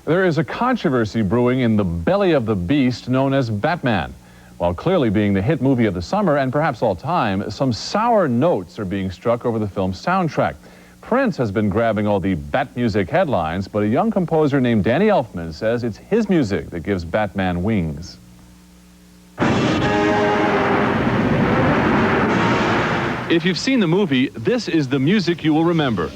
There is a controversy brewing in the belly of the beast known as Batman. While clearly being the hit movie of the summer and perhaps all time, some sour notes are being struck over the film's soundtrack. Prince has been grabbing all the Bat music headlines, but a young composer named Danny Elfman says it's his music that gives Batman wings. If you've seen the movie, this is the music you will remember.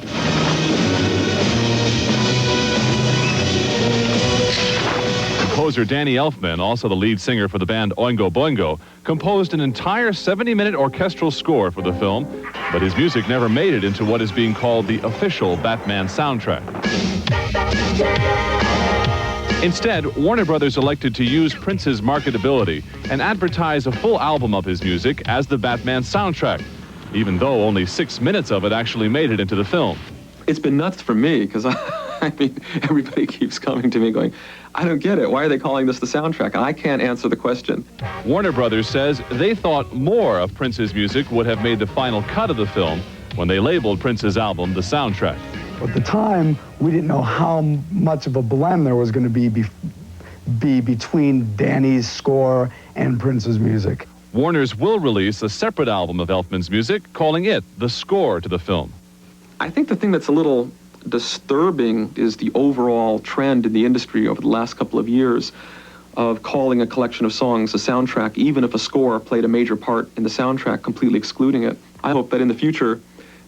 Composer Danny Elfman, also the lead singer for the band Oingo Boingo, composed an entire 70-minute orchestral score for the film, but his music never made it into what is being called the official Batman soundtrack. Instead, Warner Brothers elected to use Prince's marketability and advertise a full album of his music as the Batman soundtrack, even though only 6 minutes of it actually made it into the film. It's been nuts for me, because I mean, everybody keeps coming to me going, I don't get it. Why are they calling this the soundtrack? And I can't answer the question. Warner Brothers says they thought more of Prince's music would have made the final cut of the film when they labeled Prince's album the soundtrack. At the time, we didn't know how much of a blend there was going to be between Danny's score and Prince's music. Warner's will release a separate album of Elfman's music, calling it the score to the film. I think the thing that's a little disturbing is the overall trend in the industry over the last couple of years of calling a collection of songs a soundtrack, even if a score played a major part in the soundtrack, completely excluding it. I hope that in the future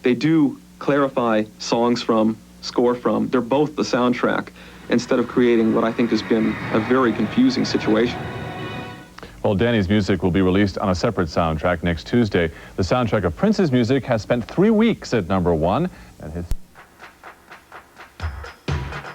they do clarify songs from, score from. They're both the soundtrack, instead of creating what I think has been a very confusing situation. Well, Danny's music will be released on a separate soundtrack next Tuesday. The soundtrack of Prince's music has spent 3 weeks at #1, and his